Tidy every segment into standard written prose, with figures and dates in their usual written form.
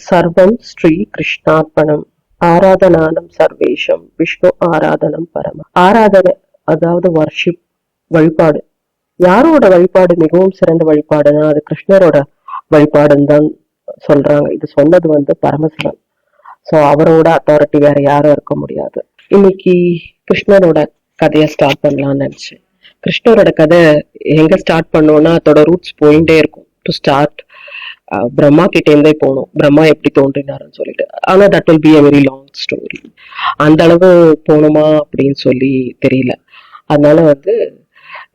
சர்வம் ஸ்ரீ கிருஷ்ணார்ப்பணம். ஆராதனானம் சர்வேஷம் விஷ்ணு ஆராதனம் பரம. ஆராதனை அதாவது வர்ஷிப், வழிபாடு. யாரோட வழிபாடு மிகவும் சிறந்த வழிபாடுன்னா அது கிருஷ்ணரோட வழிபாடுன்னு தான் சொல்றாங்க. இது சொன்னது பரமசிவன். சோ அவரோட அத்தாரிட்டி வேற யாரும் இருக்க முடியாது. இன்னைக்கு கிருஷ்ணரோட கதையை ஸ்டார்ட் பண்ணலாம்னு நினைச்சேன். கிருஷ்ணரோட கதை எங்க ஸ்டார்ட் பண்ணோம்னா அதோட ரூட்ஸ் போயிட்டே இருக்கும். டு ஸ்டார்ட் பிரம்மா கிட்ட இருந்தே போகணும். பிரம்மா எப்படி தோன்றினாருன்னு சொல்லிட்டு. ஆனா that will be a very long story. அந்த அளவு போகணுமா அப்படின்னு சொல்லி தெரியல. அதனால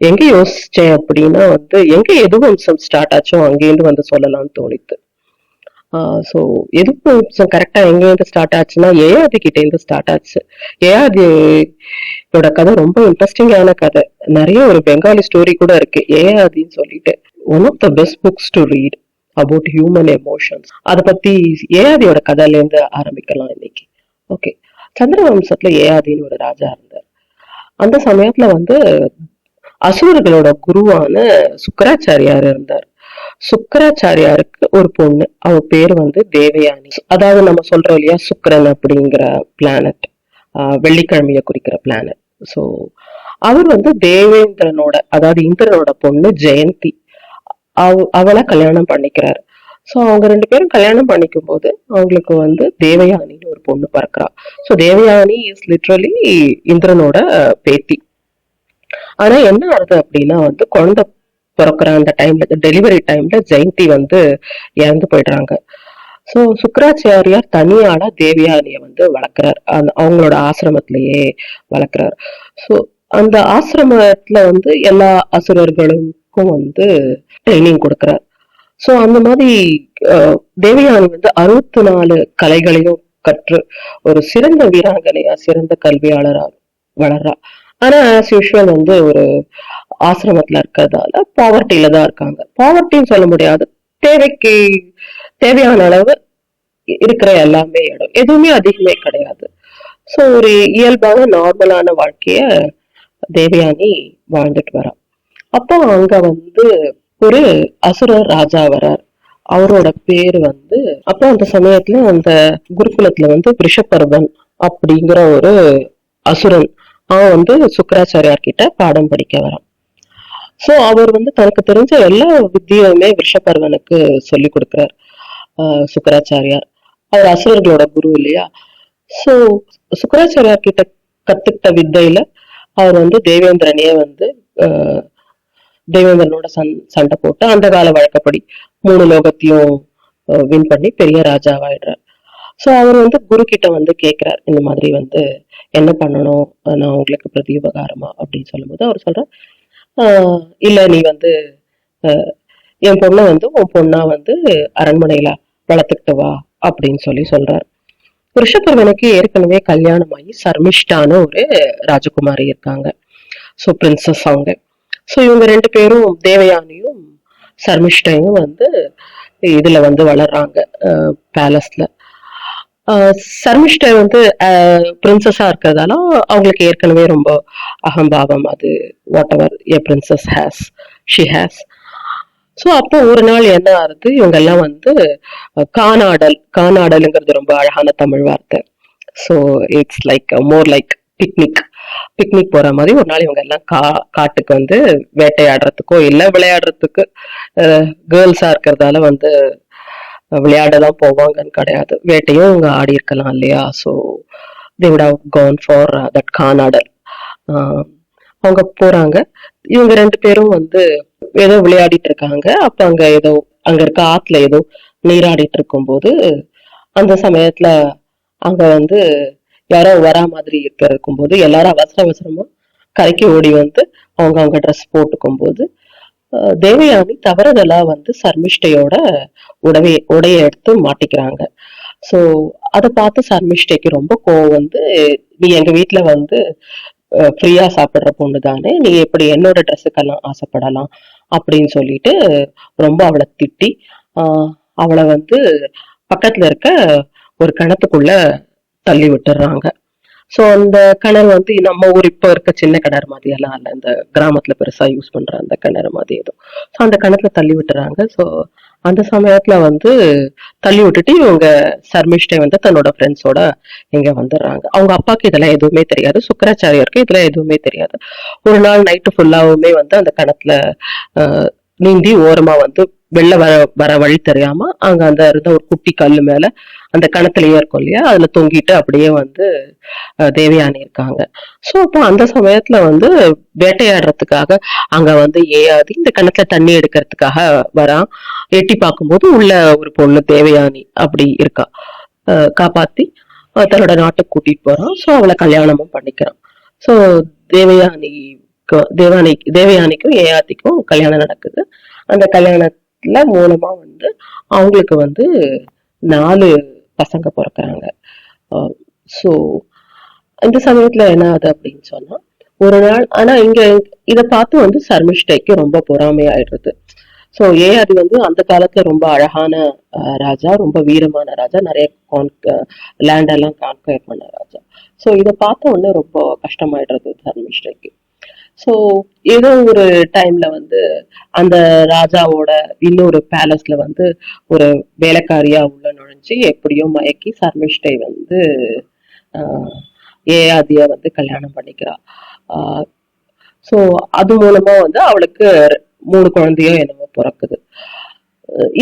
எங்க யோசிச்சேன் அப்படின்னா எங்க எது வம்சம் ஸ்டார்ட் ஆச்சோ அங்கேருந்து சொல்லலாம்னு தோணித்து. ஸோ எது வம்சம் கரெக்டா எங்கேருந்து ஸ்டார்ட் ஆச்சுன்னா ஏஆதி கிட்ட இருந்து ஸ்டார்ட் ஆச்சு. ஏஆதியோட கதை ரொம்ப இன்ட்ரெஸ்டிங்கான கதை. நிறைய ஒரு பெங்காலி ஸ்டோரி கூட இருக்கு ஏஆதின்னு சொல்லிட்டு. One of the best books to read about human emotions. அதை பத்தி ஏஆதியோட கதையில இருந்து ஆரம்பிக்கலாம் இன்னைக்கு. ஓகே, சந்திரவம்சத்துல ஏஆதின்னு ஒரு ராஜா இருந்தார். அந்த சமயத்துல அசுரர்களோட குருவான சுக்கராச்சாரியார் இருந்தார். சுக்கராச்சாரியாருக்கு ஒரு பொண்ணு, அவ பேர் தேவயானி. அதாவது நம்ம சொல்றோம் இல்லையா, சுக்கரன் அப்படிங்கிற பிளானட், வெள்ளிக்கிழமைய குறிக்கிற பிளானட். சோ அவர் தேவேந்திரனோட, அதாவது இந்திரனோட பொண்ணு ஜெயந்தி, அவளை கல்யாணம் பண்ணிக்கிறாரு. சோ அவங்க ரெண்டு பேரும் கல்யாணம் பண்ணிக்கும் போது அவங்களுக்கு தேவயானின்னு ஒரு பொண்ணு பிறக்கிறா. சோ தேவயானி இஸ் லிட்ரலி இந்திரனோட பேத்தி. ஆனா என்ன ஆகுது அப்படின்னா குழந்தை பிறக்கிற அந்த டைம்ல, டெலிவரி டைம்ல ஜெயந்தி இறந்து போயிடுறாங்க. சோ சுக்கராச்சாரியார் தனியாளா தேவயானிய வளர்க்கிறார். அவங்களோட ஆசிரமத்திலேயே வளர்க்கிறார். சோ அந்த ஆசிரமத்துல எல்லா அசுரர்களுக்கும் ட்ரைனிங் கொடுக்கிறார். சோ அந்த மாதிரி தேவயானி 64 கலைகளையும் கற்று ஒரு சிறந்த வீராங்கனையா, சிறந்த கல்வியாளரா வளர்றா. ஆனா ஆஸ் யூஷுவல் ஒரு ஆசிரமத்துல இருக்கிறதால பாவர்ட்டியில தான் இருக்காங்க. பாவர்ட்டின்னு சொல்ல முடியாது, தேவைக்கு தேவையான அளவு இருக்கிற எல்லாமே இடம், எதுவுமே அதிகமே கிடையாது. சோ ஒரு இயல்பான நார்மலான வாழ்க்கைய தேவயானி வாழ்ந்துட்டு வரா. அப்போ அங்க ஒரு அசுர ராஜா வரார். அவரோட பேரு அப்போ அந்த சமயத்துல அந்த குருகுலத்துல ரிஷபர்வன் அப்படிங்கிற ஒரு அசுரன் அவன் சுக்கராச்சாரியார் கிட்ட பாடம் படிக்க வரான். சோ அவர் தனக்கு தெரிஞ்ச எல்லா வித்தியுமே ரிஷபர்வனுக்கு சொல்லி கொடுக்கிறார் சுக்கராச்சாரியார். அவர் அசுரர்களோட குரு இல்லையா. சோ சுக்கராச்சாரியார் கிட்ட கத்துக்கிட்ட வித்தையில அவர் தேவேந்திரனையே தேவேந்திரனோட சண்டை போட்டு அந்த கால வழக்கப்படி 3 லோகத்தையும் வின் பண்ணி பெரிய ராஜாவாயிடுறார். சோ அவர் குரு கிட்ட கேக்குறார், இந்த மாதிரி என்ன பண்ணணும் நான் உங்களுக்கு பிரதி உபகாரமா அப்படின்னு சொல்லும்போது அவர் சொல்ற, இல்ல நீ என் பொண்ணை உன் பொண்ணா அரண்மனையில வளர்த்துக்கிட்டு வா அப்படின்னு சொல்றாரு. ரிஷபர்வனுக்கு ஏற்கனவே கல்யாணமாகி சர்மிஷ்டான ஒரு ராஜகுமாரி இருக்காங்க. சோ பிரின்சஸ் அவங்க. சோ இவங்க ரெண்டு பேரும், தேவயானியும் சர்மிஷ்டையும் இதுல வளர்றாங்க பேலஸ்ல. சர்மிஷ்டை பிரின்சஸா இருக்கிறதால அவங்களுக்கு ஏற்கனவே ரொம்ப அகம்பாவம். அது what ever a princess has, she has. So அப்போ ஒரு நாள் என்ன ஆகுது, இவங்க எல்லாம் காணாடல்ங்கிறது ரொம்ப அழகான தமிழ் வார்த்தை. So it's like more like picnic போற மாதிரி ஒரு நாள் இவங்க எல்லாம் காட்டுக்கு வேட்டையாடுறதுக்கோ இல்ல விளையாடுறதுக்கு, கேர்ள்ஸா இருக்கிறதால விளையாடலாம் போவாங்கன்னு கிடையாது, வேட்டையும் இவங்க ஆடி இருக்கலாம் இல்லையா. So they would have gone for that கானாடல். அவங்க போறாங்க. இவங்க ரெண்டு பேரும் ஏதோ விளையாடிட்டு இருக்காங்க. அப்ப அங்க இருக்க ஆத்துல ஏதோ நீராடிட்டு இருக்கும் போது அந்த சமயத்துல அங்க யாரோ வரா மாதிரி இருக்கும் போது எல்லாரும் அவசரமா கரைக்கு ஓடி அவங்க ட்ரெஸ் போட்டுக்கும் போது தேவயானி தவறுதலா சர்மிஷ்டையோட உடைய எடுத்து மாட்டிக்கிறாங்க. சோ அத பார்த்து சர்மிஷ்டைக்கு ரொம்ப கோவம் நீ எங்க வீட்டுல ஃப்ரீயா சாப்பிடுற பொண்ணு தானே, நீ எப்படி என்னோட ட்ரெஸ்ஸுக்கெல்லாம் ஆசைப்படலாம் அப்படின்னு சொல்லிட்டு ரொம்ப அவளை திட்டி அவளை பக்கத்துல இருக்க ஒரு கிணத்துக்குள்ள தள்ளி விட்டுறாங்க. சோ அந்த கிணறு நம்ம ஊர் இப்ப இருக்க சின்ன கிணறு மாதிரி எல்லாம் இல்ல, இந்த கிராமத்துல பெருசா யூஸ் பண்ற அந்த கிணறு மாதிரி ஏதோ. சோ அந்த கிணத்துல தள்ளி விட்டுறாங்க. சோ அந்த சமயத்துல வந்து தள்ளி விட்டுட்டு இவங்க சர்மிஷ்டை வந்து தன்னோட ஃப்ரெண்ட்ஸோட இங்க வந்துடுறாங்க. அவங்க அப்பாக்கு இதெல்லாம் எதுவுமே தெரியாது, சுக்கராச்சாரியாருக்கு இதெல்லாம் எதுவுமே தெரியாது. ஒரு நாள் நைட்டு ஃபுல்லாவுமே வந்து அந்த கிணத்துல நீந்தி ஓரமா வந்து வெளில வர வர வழி தெரியாம அங்க அந்த இருந்த ஒரு குட்டி கல்லு மேல அந்த கணத்திலேயே இருக்கும் இல்லையா, அதுல தொங்கிட்டு அப்படியே வந்து தேவயானி இருக்காங்க. சோ அப்போ அந்த சமயத்துல வந்து வேட்டையாடுறதுக்காக அங்க வந்து ஏஆதி இந்த கிணத்துல தண்ணி எடுக்கிறதுக்காக வரான். எட்டி பார்க்கும்போது உள்ள ஒரு பொண்ணு தேவயானி அப்படி இருக்கா. காப்பாத்தி தன்னோட நாட்டுக்கு கூட்டிட்டு போறான். சோ அவளை கல்யாணமும் பண்ணிக்கிறான். சோ தேவயானி தேவயானிக்கும் ஏஆதிக்கும் கல்யாணம் நடக்குது. அந்த கல்யாணத்துல மூலமா வந்து அவங்களுக்கு வந்து 4 பசங்க பிறக்கிறாங்க. சோ இந்த சமயத்துல என்ன ஆகுது அப்படின்னு சொன்னா, ஒரு நாள் ஆனா இங்க இத பார்த்து வந்து சர்மிஷ்டைக்கு ரொம்ப பொறாமை ஆயிடுறது. சோ ஏஆதி வந்து அந்த காலத்துல ரொம்ப அழகான ராஜா, ரொம்ப வீரமான ராஜா, நிறைய லேண்ட் எல்லாம் கான்கயர் பண்ண ராஜா. சோ இத பார்த்த உடனே ரொம்ப கஷ்டமாயிடுறது தர்மிஷ்டைக்கு. சோ ஏதோ ஒரு டைம்ல வந்து அந்த ராஜாவோட இன்னொரு பேலஸ்ல வந்து ஒரு வேலைக்காரியா உள்ள நுழைஞ்சு எப்படியோ மயக்கி சர்மிஷ்டை வந்து ஏஆதிய வந்து கல்யாணம் பண்ணிக்கிறா. சோ அது மூலமா வந்து அவளுக்கு 3 குழந்தையோ என்னமோ பிறக்குது.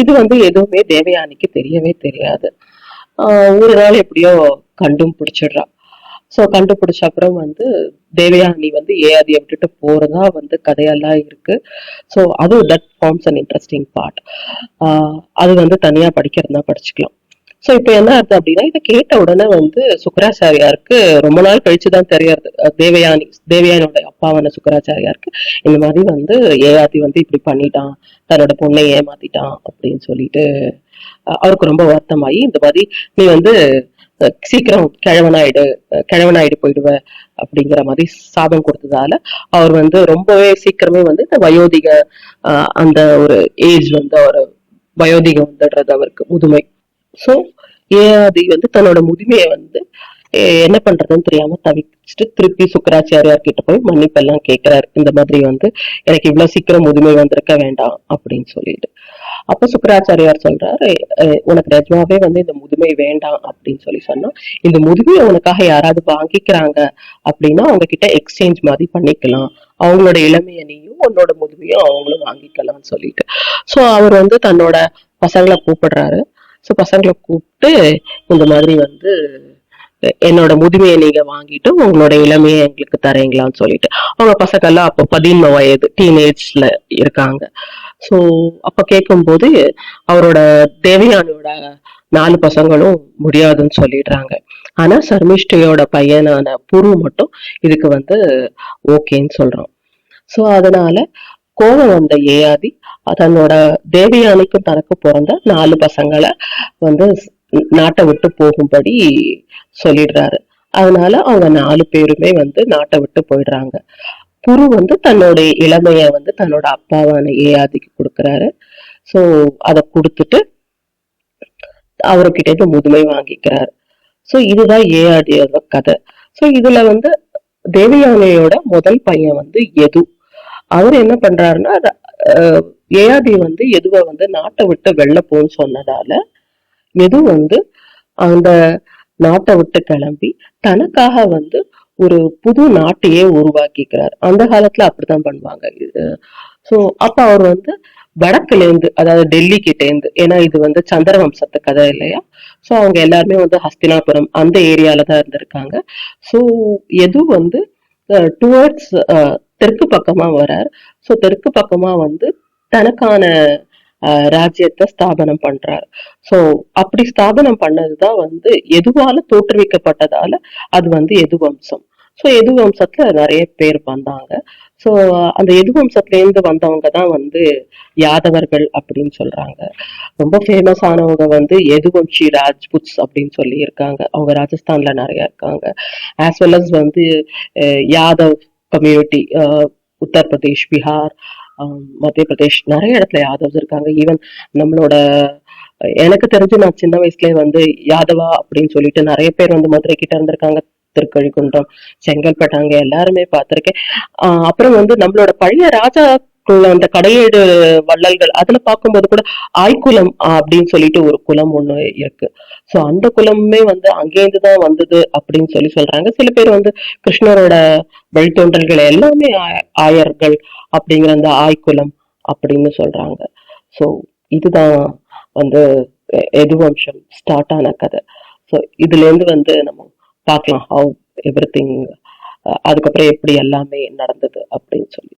இது வந்து எதுவுமே தேவயானிக்கு தெரியவே தெரியாது. ஒரு நாள் எப்படியோ கண்டும் பிடிச்சிடுறா. சோ கண்டுபிடிச்ச அப்புறம் வந்து தேவயானி வந்து ஏஆதிய விட்டுட்டு போறதா வந்து கதையெல்லாம் இருக்கு. சோ அது that forms an interesting part. அது வந்து தனியா படிக்கிறதா படிச்சுக்கலாம். சோ இப்ப என்ன ஆகுது அப்படின்னா, இதை கேட்ட உடனே வந்து சுக்கராச்சாரியாருக்கு ரொம்ப நாள் கழிச்சுதான் தெரியறது. தேவயானியோட அப்பாவான சுக்கராச்சாரியாருக்கு இந்த மாதிரி வந்து ஏஆதி வந்து இப்படி பண்ணிட்டான், தன்னோட பொண்ணை ஏமாத்திட்டான் அப்படின்னு சொல்லிட்டு அவருக்கு ரொம்ப வருத்தமாயி, இந்த மாதிரி நீ வந்து சீக்கிரம் கிழவனாயிடு போயிடுவ அப்படிங்கிற மாதிரி சாபம் கொடுத்ததால அவர் வந்து ரொம்பவே சீக்கிரமே வந்து இந்த வயோதிக அந்த ஒரு ஏஜ் வந்து அவர் வயோதிகம் வந்துடுறது அவருக்கு, முதுமை. சோ ஏஆதி வந்து தன்னோட முதுமையை வந்து என்ன பண்றதுன்னு தெரியாம தவிச்சுட்டு திருப்பி சுக்கராச்சாரியார் கிட்ட போய் மன்னிப்பு எல்லாம் கேட்கிறாரு. இந்த மாதிரி வந்து எனக்கு இவ்வளவு சீக்கிரம் முதுமை வந்திருக்க வேண்டாம் அப்படின்னு சொல்லிட்டு. அப்ப சுக்கராச்சாரியார் சொல்றாரு, உனக்கு நிஜமாவே வந்து இந்த முதுமை வேண்டாம் அப்படின்னு சொல்லி சொன்னா, இந்த முதுமையை உனக்காக யாராவது வாங்கிக்கிறாங்க அப்படின்னா அவங்க கிட்ட எக்ஸ்சேஞ்ச் மாதிரி பண்ணிக்கலாம், அவங்களோட இளமையனையும் உன்னோட முதுமையும் அவங்களும் வாங்கிக்கலாம்னு சொல்லிட்டு. சோ அவர் வந்து தன்னோட பசங்களை கூப்பிடுறாரு. சோ பசங்களை கூப்பிட்டு இந்த மாதிரி வந்து என்னோட முதுமையை நீங்க வாங்கிட்டு உங்களோட இளமையை எங்களுக்கு தரீங்களான்னு சொல்லிட்டு. அவங்க பசங்க எல்லாம் அப்போ 13 வயது டீனேஜ்ல இருக்காங்க. சோ அப்ப கேட்கும் போது அவரோட தேவயானியோட 4 பசங்களும் முடியாதுன்னு சொல்லிடுறாங்க. ஆனா சர்மிஷ்டையோட பையனான புரு மட்டும் இதுக்கு வந்து ஓகேன்னு சொல்றான். சோ அதனால கோபம் வந்த ஏஆதி தன்னோட தேவயானிக்கும் தனக்கு பிறந்த 4 பசங்களை வந்து நாட்டை விட்டு போகும்படி சொல்லிடுறாரு. அதனால அவங்க 4 பேருமே வந்து நாட்டை விட்டு போயிடுறாங்க. புரு வந்து தன்னோட இளமைய வந்து தன்னோட அப்பாவான ஏஆதிக்கு கொடுக்கறாரு. சோ அத கொடுத்துட்டு அவர்கிட்ட இருந்து முதுமை வாங்கிக்கிறாரு. சோ இதுதான் ஏஆதியோட கதை. சோ இதுல வந்து தேவயானையோட முதல் பையன் வந்து யது. அவர் என்ன பண்றாருன்னா, ஏஆதி வந்து யதுவை வந்து நாட்டை விட்டு வெளில போன்னு சொன்னதால யது வந்து அந்த நாட்டை விட்டு கிளம்பி தனக்காக வந்து ஒரு புது நாட்டையே உருவாக்கிக்கிறார். அந்த காலத்துல அப்படித்தான் பண்ணுவாங்க. சோ அப்ப அவர் வந்து வடக்குல இருந்து, அதாவது டெல்லி கிட்ட இருந்து, ஏன்னா இது வந்து சந்திர வம்சத்து கதை இல்லையா, சோ அவங்க எல்லாருமே வந்து ஹஸ்தினாபுரம் அந்த ஏரியால தான் இருந்திருக்காங்க. சோ எது வந்து டுவர்ட்ஸ் தெற்கு பக்கமா வரார். சோ தெற்கு பக்கமா வந்து தனக்கான ராஜ்யத்தை ஸ்தாபனம் பண்றாரு. சோ அப்படி ஸ்தாபனம் பண்ணதுதான் வந்து எதுவால தோற்றுவிக்கப்பட்டதால அது வந்து எது வம்சம். சோ எது வம்சத்துல நிறைய பேர் வந்தாங்க. சோ அந்த எது வம்சத்துல இருந்து வந்தவங்க தான் வந்து யாதவர்கள் அப்படின்னு சொல்றாங்க. ரொம்ப ஃபேமஸ் ஆனவங்க வந்து எதுவம்சி ராஜ்புட்ஸ் அப்படின்னு சொல்லி இருக்காங்க. அவங்க ராஜஸ்தான்ல நிறைய இருக்காங்க. ஆஸ் வெல் அஸ் வந்து யாதவ் கம்யூனிட்டி உத்தரப்பிரதேஷ், பீகார், மத்திய பிரதேஷ் நிறைய இடத்துல யாதவ்ஸ் இருக்காங்க. ஈவன் நம்மளோட எனக்கு தெரிஞ்சு நான் சின்ன வயசுலயே வந்து யாதவா அப்படின்னு சொல்லிட்டு நிறைய பேர் வந்து மதுரை கிட்ட இருந்திருக்காங்க. திருக்கழிக்குன்றம், செங்கல்பட்டாங்க எல்லாருமே பார்த்திருக்கேன். அப்புறம் வந்து நம்மளோட பழைய ராஜா அந்த கடையேடு வள்ளல்கள் அதுல பார்க்கும்போது கூட ஆய்குலம் அப்படின்னு சொல்லிட்டு ஒரு குலம் ஒண்ணு இருக்கு. சோ அந்த குலமுமே வந்து அங்கேருந்துதான் வந்தது அப்படின்னு சொல்றாங்க. சில பேர் வந்து கிருஷ்ணரோட வழித்தோன்றல்கள் எல்லாமே ஆயர்கள் அப்படிங்கிற அந்த ஆய்குலம் அப்படின்னு சொல்றாங்க. சோ இதுதான் வந்து எதுவம்சம் ஸ்டார்ட் ஆன கதை. ஸோ இதுல இருந்து வந்து நம்ம பார்க்கலாம் ஹவ் எவ்ரி திங், அதுக்கப்புறம் எப்படி எல்லாமே நடந்தது அப்படின்னு சொல்லி.